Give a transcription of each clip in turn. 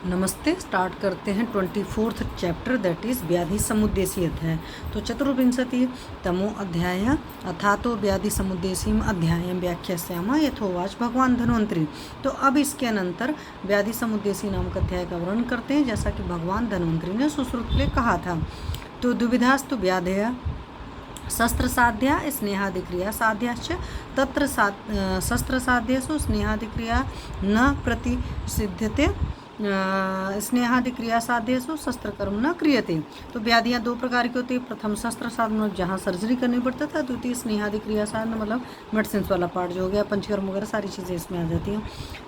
नमस्ते। स्टार्ट करते हैं 24th चैप्टर दैट इज व्याधि समुद्देशी अध्याय। तो चतुर्विंशति तमो अध्याय अथा तो व्याधि समुद्देशी अध्याय व्याख्यास्यामः यथोवाच भगवान धन्वंतरी। तो अब इसके अनंतर व्याधि समुद्देशी नामक अध्याय का वर्णन करते हैं, जैसा कि भगवान धन्वंतरी ने सुश्रुत के कहा था। तो द्विविधास्तु व्याधय शस्त्र साध्या स्नेहादिक्रिया साध्याश्च तत्र शस्त्र साध्यसु स्नेहादिक्रिया न प्रतिसिध्यते स्नेहादि क्रिया साध्यसु शस्त्र कर्म न क्रियते। तो व्याधियाँ दो प्रकार की होती है। प्रथम शस्त्र साधन जहाँ सर्जरी करनी पड़ता था, द्वितीय स्नेहादि क्रिया साधन मतलब मेडिसिन वाला पार्ट जो हो गया, पंचकर्म वगैरह सारी चीज़ें इसमें आ जाती हैं।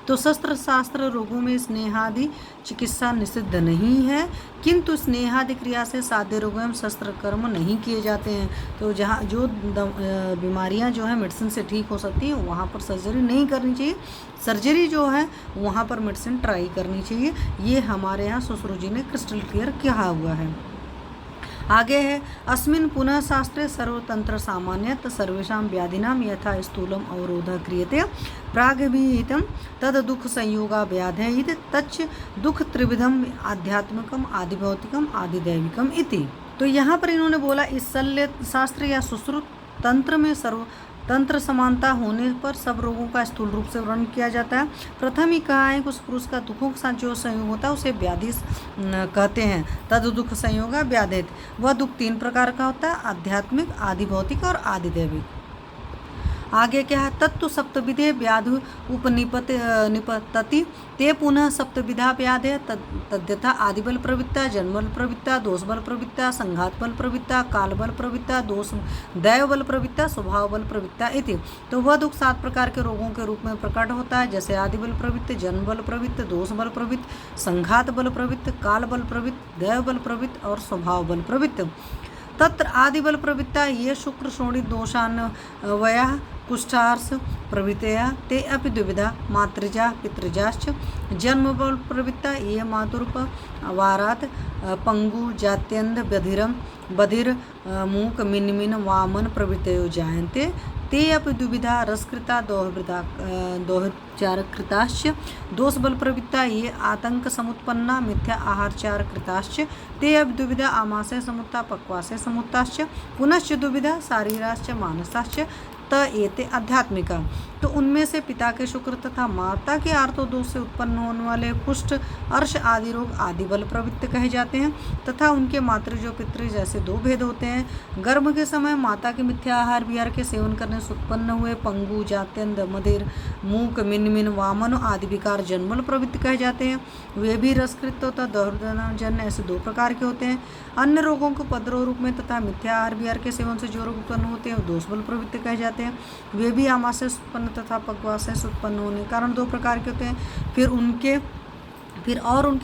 तो शस्त्र शास्त्र रोगों में स्नेहादि चिकित्सा निषिद्ध नहीं है, किंतु स्नेहादि क्रिया से साध्य रोगों में शस्त्र कर्म नहीं किए जाते हैं। तो जहाँ जो बीमारियाँ जो है मेडिसिन से ठीक हो सकती हैं वहाँ पर सर्जरी नहीं करनी चाहिए, सर्जरी जो है वहाँ पर मेडिसिन ट्राई करनी चाहिए। ये हमारे यहाँ सुश्रुत जी ने क्रिस्टल क्लियर कहा हुआ है। आगे है अस्मिन् पुनः शास्त्रे सर्वतंत्र सामान्यत सर्वेषां व्याधिनां यथा स्थूलम अवरोधः क्रियते प्रागभिहितं तद दुख संयोगा व्याधयः तच्च दुख त्रिविधम आध्यात्मिकम आदिभौतिकम आदिदैविकम इति। तो यहाँ पर इन्होंने बोला इस शल्य शास्त्र या सुश्रुत तंत्र में तंत्र समानता होने पर सब रोगों का स्थूल रूप से वर्णन किया जाता है। प्रथम ही कहा है कि उस पुरुष का दुखों के साथ जो संयोग होता है उसे व्याधि कहते हैं। तद दुख संयोग व्याधि, वह दुख तीन प्रकार का होता है, आध्यात्मिक, आदि भौतिक और आदि दैविक। आगे क्या है, तत्व सप्तविधे व्याधि उपनिपतति ते पुनः सप्तविधा व्याधे तद्यथा आदिबल प्रवृत्ता, जन्मबल प्रवृत्ता, दोषबल प्रवृत्ता, संघात बल प्रवृत्ता, काल बल प्रवृत्ता, दोष दैव बल प्रवृत्ता, स्वभाव बल प्रवृत्ता इति। तो वह दुख 7 प्रकार के रोगों के रूप में प्रकट होता है, जैसे आदिबल प्रवृत्त, जन्म बल प्रवृत्त, दोष बल प्रवृत्त, संघात बल प्रवृत्त, काल बल प्रवृत्त, दैव बल प्रवृत्त और स्वभाव बल प्रवृत्त। तत्र आदिबल प्रवृत्ता ये शुक्र शोणित दोषान्वयः कुष्ठार्स प्रभृतया ते अपि द्विविधा मातृजा पितृजाश्च। जन्मबल प्रवृत्ता ये मातुर्प वारात पंगु जात्यंध बधिर मूक मिन्मिन वामन प्रभृतयो जायन्ते ते अपि द्विविधा रसकृता दोहचारकृताश्च। दोषबल प्रवृत्ता ये आतंक समुत्पन्ना मिथ्या आहारचारकृताश्च ते अपि द्विविधा आमाशय समुत्था पक्वाशय समुत्थाश्च। पुनश्च द्विविधा शारीराश्च मानसाश्च त एते आध्यात्मिका। तो उनमें से पिता के शुक्र तथा माता के आर्तोदोष से उत्पन्न होने वाले कुष्ठ अर्श आदि रोग आदि बल प्रवृत्त कहे जाते हैं, तथा उनके मातृजो पितृ जैसे 2 भेद होते हैं। गर्भ के समय माता के मिथ्या आहार विहार के सेवन करने से उत्पन्न हुए पंगु जात्यंध मदिर मूक मिनमिन वामन आदि विकार जन्मल प्रवृत्त कहे जाते हैं। वे भी रसकृत तथा दोहजन्य ऐसे 2 प्रकार के होते हैं। अन्य रोगों को पद्रोह रूप में तथा मिथ्या आहार विहार के सेवन से जो रोग उत्पन्न होते हैं दोष बल प्रवृत्त कहे जाते हैं। वे भी आमाशय उत्पन्न तथा पक्वाशय से उत्पन्न होने के कारण 2 प्रकार के होते हैं। फिर उनके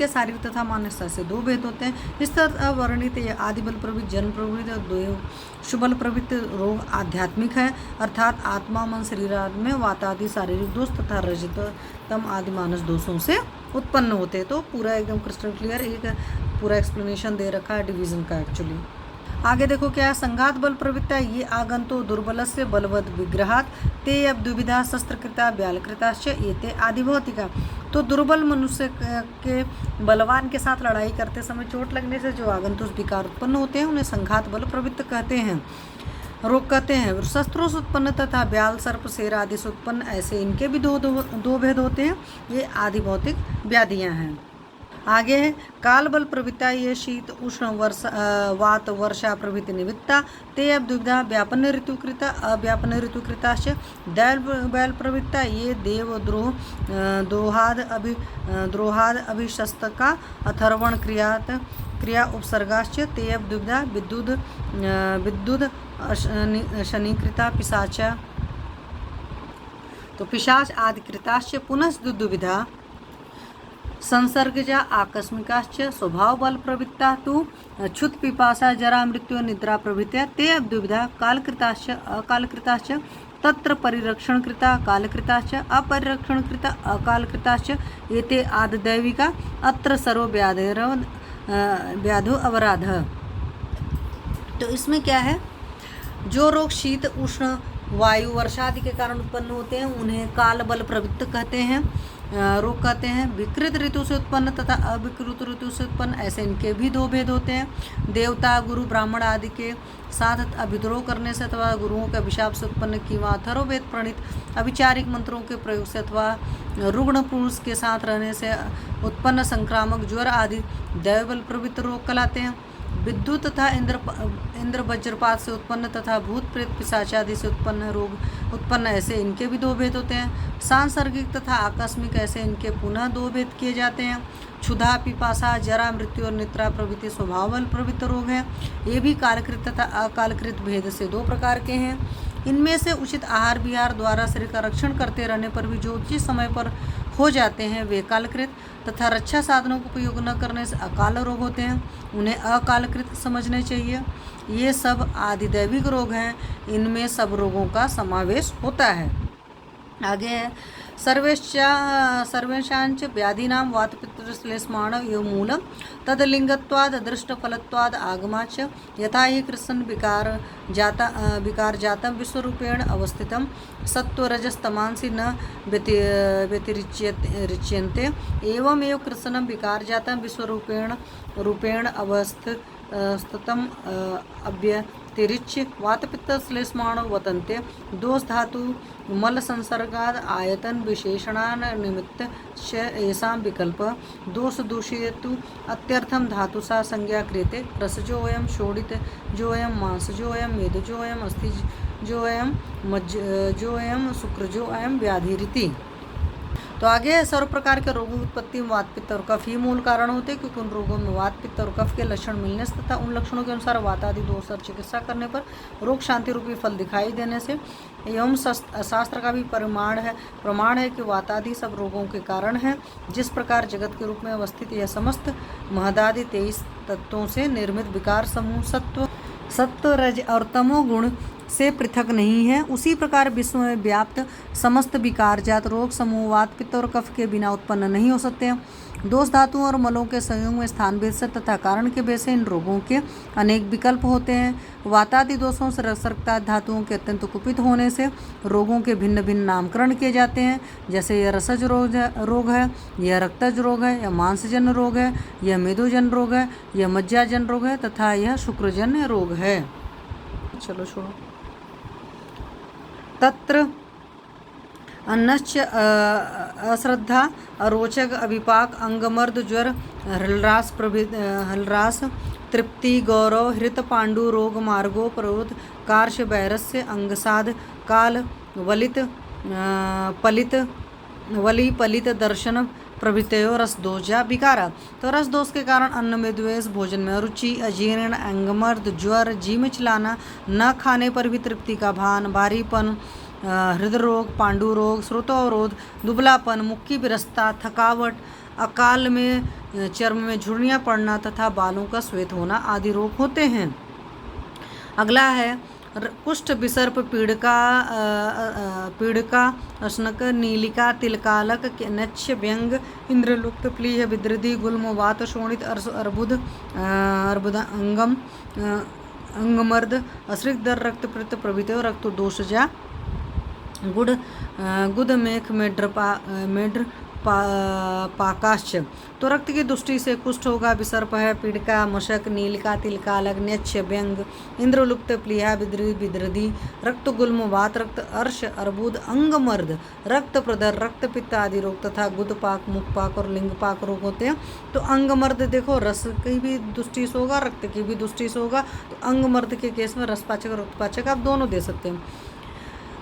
शारीरिक तथा मानसिक से 2 भेद होते हैं। इस तरह वर्णित ये आदिबल प्रवृत्त, जन्म प्रवृत्त और दोषबल प्रवृत्त रोग आध्यात्मिक है, अर्थात आत्मा मन शरीर आदि में वातादि शारीरिक दोष तथा रजतम आदि मानस दोषों से उत्पन्न होते हैं। तो पूरा एकदम क्रिस्टल क्लियर एक पूरा एक्सप्लेनेशन दे रखा है डिवीजन का एक्चुअली। आगे देखो क्या है, संघात बल प्रवृत्ता ये आगंतो दुर्बलस्य बलवद विग्रहात ते अब द्विविधा शस्त्रकृता व्यालकृताश्च एते आदिभौतिका। तो दुर्बल मनुष्य के बलवान के साथ लड़ाई करते समय चोट लगने से जो आगंतुक विकार उत्पन्न होते हैं उन्हें संघात बल प्रवृत्त कहते हैं, रोग कहते हैं। शस्त्रों से उत्पन्न तथा ब्याल सर्प शेर आदि से उत्पन्न ऐसे इनके भी दो भेद होते हैं। ये आदिभौतिक व्याधियाँ हैं। आगे है काल बल प्रवृत्ता ये शीत उष्ण वात वर्षा प्रभृति निमित्ता ते अब द्विविधा व्यापन ऋतुकृता अव्यापन ऋतुकृताश्च। बैल प्रवृत्ता ये देव द्रोहाद अभिशस्तका अथर्वण क्रिया उपसर्गाश्च ते अब द्विविधा विद्युद शनिकृता पिशाचा। तो पिशाच आदि कृताश्च पुनः द्विविधा संसर्गजा आकस्मिकाश्च। स्वभाव बल प्रवृत्ता तो क्षुत पिपासा जरा मृत्यु निद्रा प्रभृत्या ते अब द्विविधा कालकृताश्च अकालकृताश्च। तत्र परिरक्षणकृता कालकृताश्च अपरिरक्षणकृता अकालकृताश्च एते आदिदैविका। अत्र सर्व व्याधो अवराधः। तो इसमें क्या है, जो रोग शीत उष्ण वायु वर्षा आदि के कारण उत्पन्न होते हैं उन्हें काल बल प्रवृत्त कहते हैं। रोग कहते हैं। विकृत ऋतु से उत्पन्न तथा अविकृत ऋतु से उत्पन्न, ऐसे इनके भी दो भेद होते हैं। देवता, गुरु, ब्राह्मण आदि के साथ अभिद्रोह करने से अथवा गुरुओं के अभिशाप से उत्पन्न किंवा अथर्ववेद प्रणीत अविचारिक मंत्रों के प्रयोग से अथवा रुग्ण पुरुष के साथ रहने से उत्पन्न संक्रामक ज्वर आदि दैवबल प्रवृत्त रोग कहलाते हैं। विद्युत तथा इंद्र वज्रपात से उत्पन्न तथा भूत प्रेत पिशाच आदि से उत्पन्न रोग उत्पन्न, ऐसे इनके भी दो भेद होते हैं। सांसर्गिक तथा आकस्मिक, ऐसे इनके पुनः दो भेद किए जाते हैं। क्षुधा, पिपासा, जरा, मृत्यु और निद्रा प्रभृति स्वभावबल प्रवृत्त रोग हैं। ये भी कालकृत तथा अकालकृत भेद से दो प्रकार के हैं। इनमें से उचित आहार विहार द्वारा शरीर का रक्षण करते रहने पर भी जो उचित समय पर हो जाते हैं वे कालकृत, तथा रक्षा साधनों का उपयोग न करने से अकाल रोग होते हैं, उन्हें अकालकृत समझने चाहिए। ये सब आदिदैविक रोग हैं, इनमें सब रोगों का समावेश होता है। आगे है सर्वेषांच व्याधीनां वातपित्तश्लेष्माण यो मूलम तदलिंगत्वाद दृष्टफलत्वाद आगमाच यथा हि कृष्ण विकार जातं विश्वरूपेण अवस्थितं सत्वरजस्तमांसि न व्यतिरिच्यन्ते एवमेव कृष्णं विकार जातं विश्वरूपेण अवस्थितं अव्यतिरिच्य वातपित्तश्लेष्माणो वतन्ते। दोष धातु मल संसर्गाद आयतन विशेषणान निमित्त येषां विकल्प दोष दूषयतु अत्यर्थम धातुसा संज्ञा क्रियते। रसजोऽयं शोणितजोऽयं मांसजोऽयं मेदजोऽयं अस्थिजोऽयं मज्जोऽयं शुक्रजोऽयं व्याधिरिति। तो आगे है सर्व प्रकार के रोगों की उत्पत्ति में वात पित्त और कफ ही मूल कारण होते हैं, क्योंकि उन रोगों में वात पित्त और कफ के लक्षण मिलने से तथा उन लक्षणों के अनुसार वात आदि दोष और चिकित्सा करने पर रोग शांति रूपी फल दिखाई देने से एवं शास्त्र का भी प्रमाण है कि वात आदि सब रोगों के कारण है। जिस प्रकार जगत के रूप में अवस्थित यह समस्त महदादि 23 तत्वों से निर्मित विकार समूह सत्व रज और तमो गुण से पृथक नहीं है, उसी प्रकार विश्व में व्याप्त समस्त विकारजात रोग समूह वात पित्त और कफ के बिना उत्पन्न नहीं हो सकते हैं। दोष धातुओं और मलों के संयोग में स्थान भेद से तथा कारण के भेद से इन रोगों के अनेक विकल्प होते हैं। वातादि दोषों से रसरक्ता धातुओं के अत्यंत कुपित होने से रोगों के भिन्न भिन्न नामकरण किए जाते हैं, जैसे यह रसज रोग है, यह रक्तज रोग है, यह मांसजन्य रोग है, यह मेदोजन्य रोग है, यह मज्जाजन्य रोग है तथा यह शुक्रजन्य रोग है। चलो छोड़ो। तत्र अन्नश्च अश्रद्धा अरोचक अभिपाक अंगमर्द ज्वर हलरास तृप्ति गौरव हृत पांडु रोग मार्गो प्ररोध कार्श वैरस्य अंगसाध काल वलित पलित दर्शन प्रभृतयो रसदोषा विकारा। तो रस दोष के कारण अन्न में द्वेष, भोजन में अरुचि, अजीर्ण, अंगमर्द, ज्वर, जी में चिल्लाना, न खाने पर भी तृप्ति का भान, भारीपन, हृदय रोग, पांडु रोग, श्रोतोवरोध, दुबलापन, मुक्की विरसता, थकावट, अकाल में चर्म में झुर्रियाँ पड़ना तथा बालों का श्वेत होना आदि रोग होते हैं। अगला है कुष्ठ, विसर्प, पीड़का, अश्नक, नीलिका, तिलकालक, नच्छ, व्यंग, इंद्रलुप्त, प्लीह, विद्रधि, गुल्म, वात, शोणित, अर्बुद, अंगमर्द, अश्रिकदर, रक्तपित्त प्रभृति रक्त दोषजा गुद मेख मेढ्र पाकाश्च। तो रक्त की दृष्टि से कुष्ठ होगा, विसर्प है, पीड़का, मशक, नीलिका, तिलकालक, न्यच्छ, व्यंग, इंद्रलुप्त, प्लीहा, विद्रधि, रक्त गुल्म, वात, रक्त अर्श, अर्बुद, अंगमर्द, रक्त प्रदर, रक्त पित्त आदि रोग तथा गुदपाक, मुखपाक और लिंगपाक रोग होते हैं। तो अंगमर्द देखो रस की भी दृष्टि से होगा, रक्त की भी दृष्टि से होगा। तो अंगमर्द के केस में रसपाचक और रक्तपाचक आप दोनों दे सकते हैं।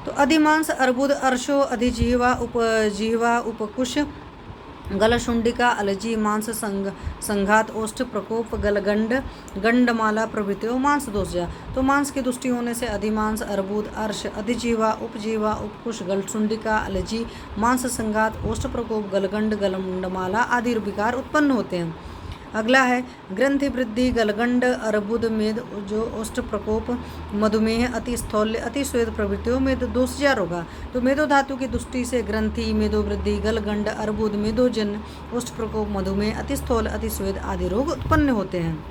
तो अधिमांस, अर्बुद, अर्शो, अधिजीवा, उपजीवा, उपकुश, गलशुंडिका, अलजी, मांस संघात, ओष्ठ प्रकोप, गलगंड, गंडमाला प्रभृतियों मांस दोषजा। तो मांस की दृष्टि होने से अधिमांस, अर्बुद, अर्श, अधिजीवा, उपजीवा, उपकुश, गलशुंडिका, अलजी, मांस संघात, ओष्ठ प्रकोप, गलगंड, गलगंडमाला आदि विकार उत्पन्न होते हैं। अगला है ग्रंथि वृद्धि, गलगंड, अर्बुद, मेद, जो ओष्ठ प्रकोप, मधुमेह, अति स्थौल्य, अति स्वेद प्रवृत्तियों में दोषजा रोगा। तो मेदो धातु की दृष्टि से ग्रंथि, मेदो वृद्धि, गलगंड, अर्बुद, मेदोजन, ओष्ठ प्रकोप, मधुमेह, अति स्थौल्य, अति स्वेद आदि रोग उत्पन्न होते हैं।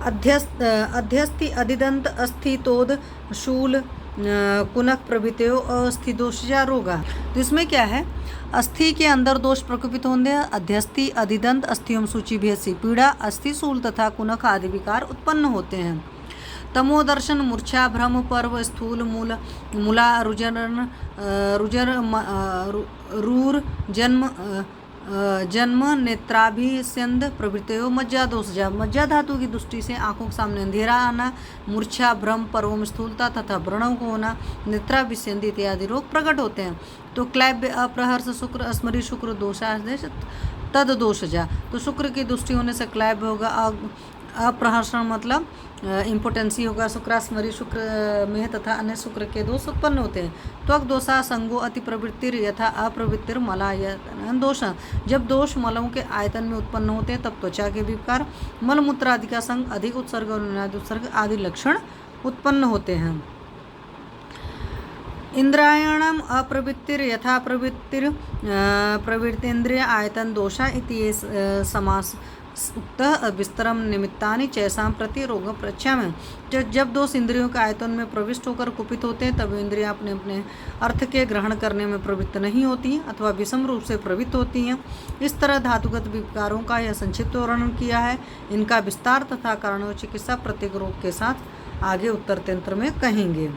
अध्यस्थि, अधिदंत, अस्थितोद, शूल, कुनक प्रभृतयो अस्थि दोषजा रोगा। तो इसमें क्या है, अस्थि के अंदर दोष प्रकोपित होने, अध्यस्थि, अधिदंत, अस्थियों सूची भेद पीड़ा, अस्थि शूल तथा कुनक आदि विकार उत्पन्न होते हैं। तमोदर्शन, मूर्छा, भ्रम, पर्व, स्थूल, मूला, रुजर, रूर, जन्म, नेत्राभिस्यंद प्रभृतयो मज्जा दोषजा। मज्जा धातु की दृष्टि से आंखों के सामने अंधेरा आना, मूर्छा, भ्रम, पर्व में स्थूलता तथा व्रणों को होना, नेत्राभिस्यंद इत्यादि रोग प्रकट होते हैं। तो क्लैब्य, अप्रहर्ष, शुक्र, स्मरी, शुक्र दोषादेश तद दोषजा। तो शुक्र की दृष्टि होने से क्लैब्य होगा, अप्रहर्षण मतलब इम्पोटेंसी होगा, शुक्रास्मरी शुक्र में तथा अन्य शुक्र के दोष उत्पन्न होते हैं। त्वक दोषा संगो अति प्रवृत्तिर यथा अप्रवृत्तिर मलायतन दोष। जब दोष मलों के आयतन में उत्पन्न होते हैं तब त्वचा के विकार, मलमूत्र आदि का संग, अधिक उत्सर्ग और उत्सर्ग आदि लक्षण उत्पन्न होते हैं। इंद्रायणम अप्रवृत्तिर यथा प्रवृत्तिर प्रवृत्तेन्द्रिय आयतन दोषा इति समास उक्त विस्तरम निमित्तानि चैसाम प्रति रोग प्रच्छाम। जब दोष इंद्रियों के आयतन में प्रविष्ट होकर कुपित होते हैं तब इंद्रियां अपने अपने अर्थ के ग्रहण करने में प्रवृत्त नहीं होती हैं अथवा विषम रूप से प्रवृत्त होती हैं। इस तरह धातुगत विकारों का यह संक्षिप्त वर्णन किया है। इनका विस्तार तथा कारणों चिकित्सा प्रत्येक रोग के साथ आगे उत्तर तंत्र में कहेंगे।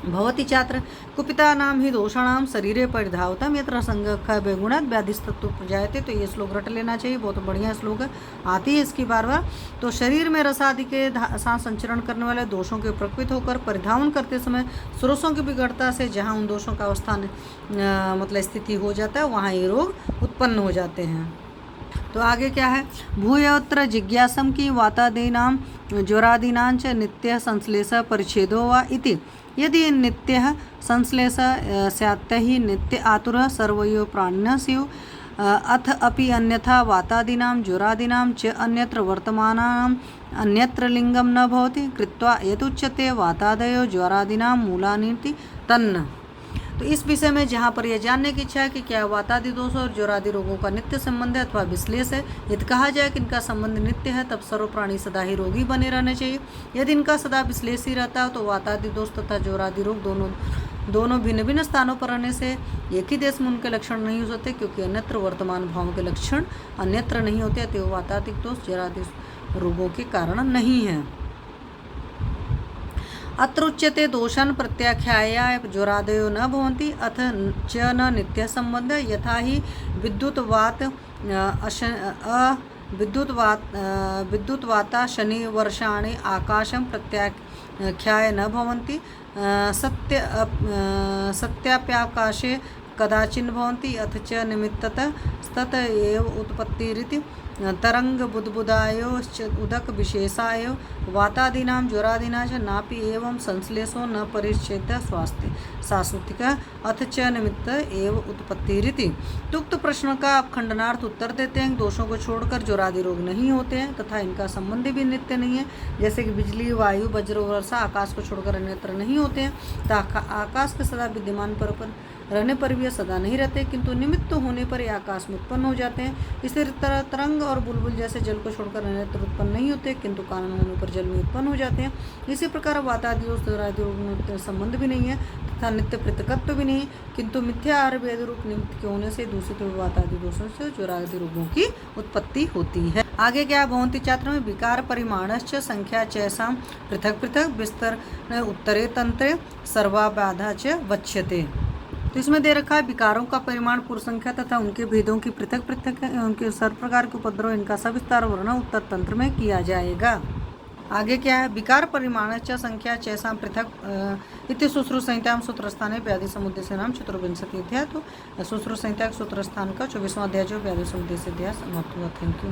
भवती छात्र कुपिता नाम ही दोषाणाम शरीरे परिधावतम यत्र संगख बेगुणत व्याधिस्तत्व प्रजायते। तो ये श्लोक रट लेना चाहिए, बहुत बढ़िया श्लोक है, आती है इसकी बार बार। तो शरीर में रसादि के साथ संचरण करने वाले दोषों के प्रकपित होकर परिधावन करते समय सुरसों की विकटता से जहाँ उन दोषों का अवस्थान मतलब स्थिति हो जाता है वहाँ ये रोग उत्पन्न हो जाते हैं। तो आगे क्या है, भूयोत्र जिज्ञासम की वातादीनाम ज्वरादीनां च नित्य संश्लेष परिच्छेदो वा इति। यदि नित्य संश्लेष स्यात् हि नित्य आतुर सर्वयो प्राणिनः स्युः। अथ अपि अन्यथा वातादीनां ज्वरादीनां च अन्यत्र वर्तमानानाम् अन्यत्र लिंगम न भवति कृत्वा यदुच्यते वातादयो ज्वरादीनां मूलानीति तन्न। तो इस विषय में जहाँ पर यह जानने की इच्छा है कि क्या वातादि दोष और ज्वरादि रोगों का नित्य संबंध है अथवा विश्लेष है, यदि कहा जाए कि इनका संबंध नित्य है तब सर्व प्राणी सदा ही रोगी बने रहने चाहिए। यदि इनका सदा विश्लेष ही रहता है तो वातादि दोष तथा ज्वरादि रोग दोनों भिन्न भिन्न स्थानों पर रहने से एक ही देश में उनके लक्षण नहीं हो सकते, क्योंकि अन्यत्र वर्तमान भावों के लक्षण अन्यत्र नहीं होते, तो वातादिक दोष ज्वरादि रोगों के कारण नहीं है। अत्र उच्यते दोषान् प्रत्याख्याय ज्वरादयो न भवन्ति अथ च न नित्य संबंध यथा हि विद्युत्वाता शनिवर्षाणि आकाशं प्रत्याख्याय न भवन्ति सत्याप्याकाशे कदाचिन् भवन्ति अथ च निमित्ततः तत एव उत्पत्तिरिति। तरंग बुद्बुदायोश्च उदक विशेषायो वातादीनां ज्वरादीनां च नापि एवं संश्लेषो न परिच्छेद स्वास्थ्य शाश्वतिक अथ च निमित्त एव उत्पत्तिरिति। उक्त प्रश्न का आप खंडनार्थ उत्तर देते हैं। दोषों को छोड़कर ज्वरादि रोग नहीं होते हैं तथा इनका संबंध भी नित्य नहीं है, जैसे कि बिजली, वायु, वज्र, वर्षा आकाश को छोड़कर अन्यत्र नहीं होते हैं। तो आकाश के सदा विद्यमान पर रहने पर भी सदा नहीं रहते, किंतु निमित्त होने पर ये आकाश में उत्पन्न हो जाते हैं। इसी तरह तरंग और बुलबुल जैसे जल को छोड़कर अन्यत्र उत्पन्न नहीं होते, किंतु कारण होने पर जल में उत्पन्न हो जाते हैं। इसी प्रकार वातादि और ज्वरादि रोग संबंध भी नहीं है तथा नित्य पृथकत्व भी नहीं, किंतु मिथ्या आयुर्वेद रूप निमित्त के होने से दूषित वातादि दोषों से ज्वरादि रोगों की उत्पत्ति होती है। आगे क्या भवन्ति छात्र में विकार परिमाणश्च संख्या चैसां पृथक पृथक विस्तर उत्तरे तंत्रे सर्वाबाधा च वच्यते। तो इसमें दे रखा है विकारों का परिमाण, पूर्व संख्या तथा उनके भेदों की पृथक पृथक उनके सर्व प्रकार के उपद्रव, इनका सविस्तार वर्णन उत्तर तंत्र में किया जाएगा। आगे क्या है, विकार परिमाणश्च संख्या चैसां पृथक इति सुश्रुत संहितां सूत्रस्थाने व्याधि समुद्देश्य नाम चतुर्विंशति अध्याय। तो सुश्रुत संहिता सूत्रस्थान का 24वां अध्याय जो व्याधि समुद्देश्य अध्याय समाप्त हुआ। Thank you.